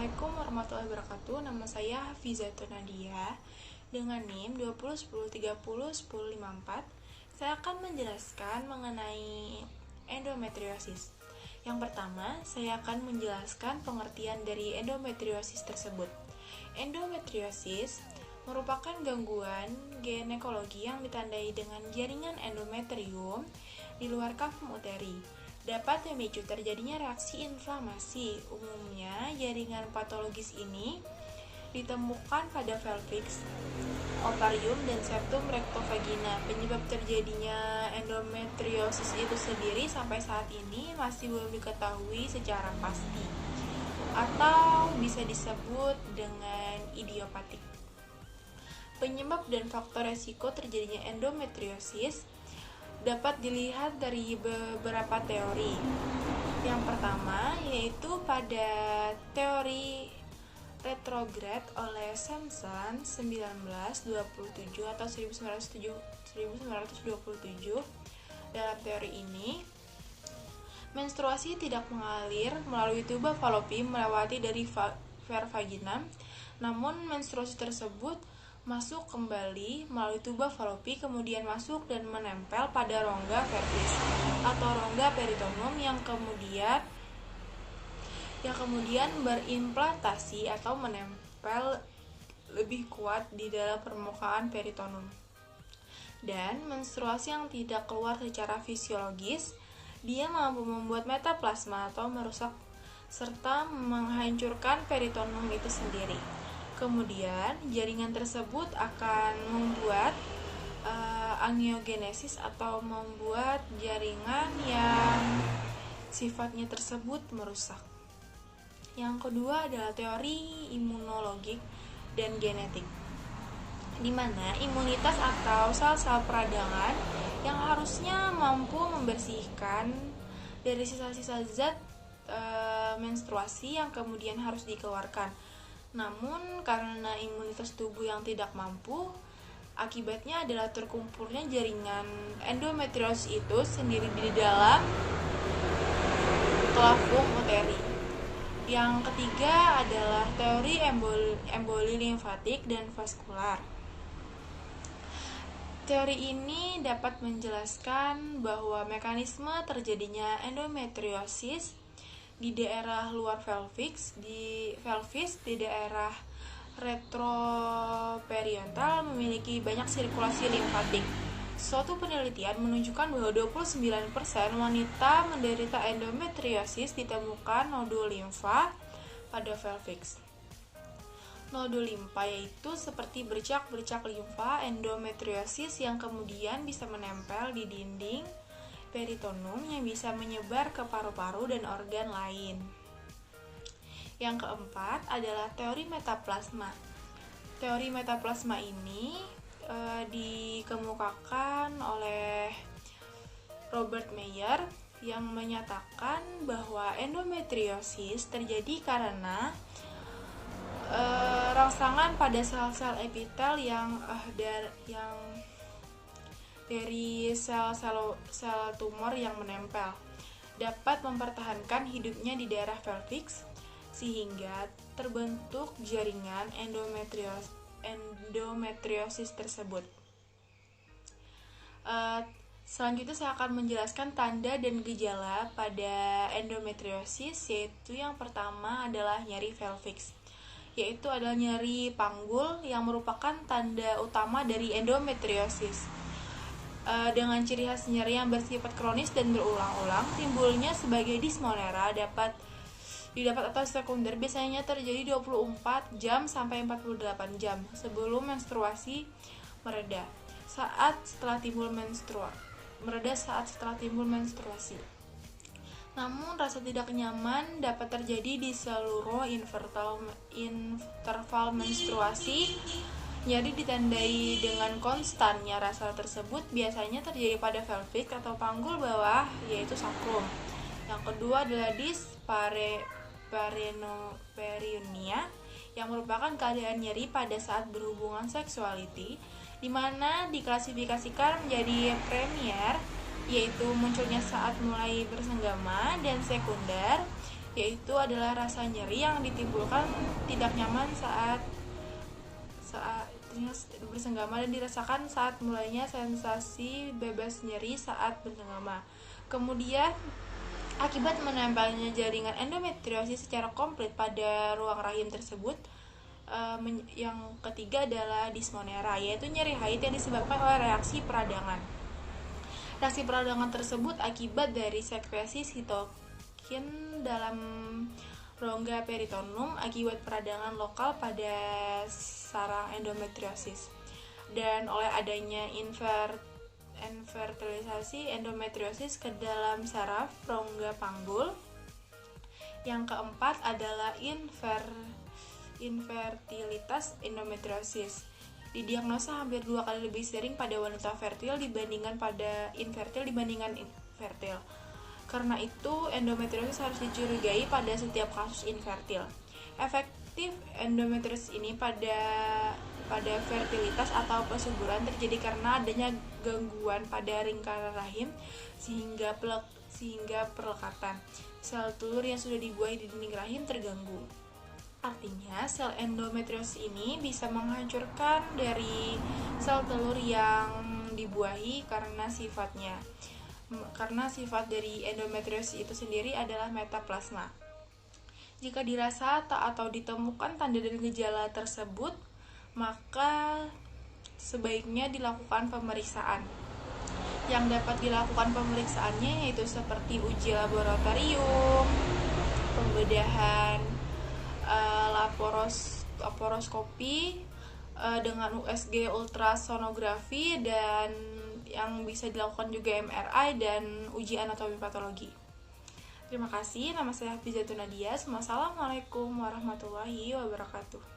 Assalamualaikum warahmatullahi wabarakatuh. Nama saya Hafizatun Nadia dengan NIM 2010301054. Saya akan menjelaskan mengenai endometriosis. Yang pertama, saya akan menjelaskan pengertian dari endometriosis tersebut. Endometriosis merupakan gangguan ginekologi yang ditandai dengan jaringan endometrium di luar kafum uteri. Dapat memicu terjadinya reaksi inflamasi. Umumnya, jaringan patologis ini ditemukan pada pelviks, ovarium, dan septum rectovagina. Penyebab terjadinya endometriosis itu sendiri sampai saat ini masih belum diketahui secara pasti, atau bisa disebut dengan idiopatik. Penyebab dan faktor resiko terjadinya endometriosis dapat dilihat dari beberapa teori. Yang pertama yaitu pada teori retrograd oleh Sampson 1927 atau 1927. Dalam teori ini, menstruasi tidak mengalir melalui tuba falopi melewati dari vagina, namun menstruasi tersebut masuk kembali melalui tuba falopi, kemudian masuk dan menempel pada rongga pelvis atau rongga peritoneum yang kemudian berimplantasi atau menempel lebih kuat di dalam permukaan peritoneum. Dan menstruasi yang tidak keluar secara fisiologis, dia mampu membuat metaplasma atau merusak serta menghancurkan peritoneum itu sendiri. Kemudian, jaringan tersebut akan membuat angiogenesis atau membuat jaringan yang sifatnya tersebut merusak. Yang kedua adalah teori imunologik dan genetik, di mana imunitas atau sel-sel peradangan yang harusnya mampu membersihkan dari sisa-sisa zat menstruasi yang kemudian harus dikeluarkan. Namun karena imunitas tubuh yang tidak mampu, akibatnya adalah terkumpulnya jaringan endometriosis itu sendiri di dalam kafum uteri. Yang ketiga adalah teori emboli limfatik dan vaskular. Teori ini dapat menjelaskan bahwa mekanisme terjadinya endometriosis di daerah luar pelvis, di daerah retroperiontal memiliki banyak sirkulasi limfatik. Suatu penelitian menunjukkan bahwa 29% wanita menderita endometriosis ditemukan nodul limfa pada pelvis. Nodul limfa yaitu seperti bercak-bercak limfa endometriosis yang kemudian bisa menempel di dinding peritoneum yang bisa menyebar ke paru-paru dan organ lain. Yang keempat adalah teori metaplasma. Teori metaplasma ini dikemukakan oleh Robert Meyer yang menyatakan bahwa endometriosis terjadi karena rangsangan pada sel-sel epitel yang dari sel-sel tumor yang menempel dapat mempertahankan hidupnya di daerah pelviks sehingga terbentuk jaringan endometriosis tersebut. Selanjutnya saya akan menjelaskan tanda dan gejala pada endometriosis, yaitu yang pertama adalah nyeri pelviks, yaitu adalah nyeri panggul yang merupakan tanda utama dari endometriosis. Dengan ciri khas nyeri yang bersifat kronis dan berulang-ulang, timbulnya sebagai dysmenorrhea didapat atau sekunder biasanya terjadi 24 jam sampai 48 jam sebelum menstruasi mereda saat setelah timbul menstruasi. Namun rasa tidak nyaman dapat terjadi di seluruh interval menstruasi. Nyeri ditandai dengan konstannya rasa tersebut biasanya terjadi pada pelvis atau panggul bawah, yaitu sacrum. Yang kedua adalah dyspareunia yang merupakan keadaan nyeri pada saat berhubungan seksuality, di mana diklasifikasikan menjadi premier, yaitu munculnya saat mulai bersenggama, dan sekunder, yaitu adalah rasa nyeri yang ditimbulkan tidak nyaman saat bersenggama dan dirasakan saat mulainya sensasi bebas nyeri saat bersenggama. Kemudian akibat menempelnya jaringan endometriosis secara komplit pada ruang rahim tersebut, yang ketiga adalah dysmenorrhea, yaitu nyeri haid yang disebabkan oleh reaksi peradangan. Reaksi peradangan tersebut akibat dari sekresi sitokin dalam rongga peritoneum akibat peradangan lokal pada sarang endometriosis, dan oleh adanya infertilisasi endometriosis ke dalam saraf rongga panggul. Yang keempat adalah infertilitas endometriosis. Didiagnosa hampir 2 kali lebih sering pada wanita infertil dibandingkan fertil. Karena itu, endometriosis harus dicurigai pada setiap kasus infertil. Efektif endometriosis ini pada fertilitas atau kesuburan terjadi karena adanya gangguan pada lingkaran rahim sehingga perlekatan sel telur yang sudah dibuahi di dinding rahim terganggu. Artinya, sel endometriosis ini bisa menghancurkan dari sel telur yang dibuahi karena sifat dari endometriosis itu sendiri adalah metaplasma. Jika dirasa atau ditemukan tanda dan gejala tersebut, maka sebaiknya dilakukan pemeriksaan. Yang dapat dilakukan pemeriksaannya yaitu seperti uji laboratorium, pembedahan laparoskopi dengan USG ultrasonografi, dan yang bisa dilakukan juga MRI dan uji anatomi patologi. Terima kasih, nama saya Hafizatun Nadia. Wassalamualaikum warahmatullahi wabarakatuh.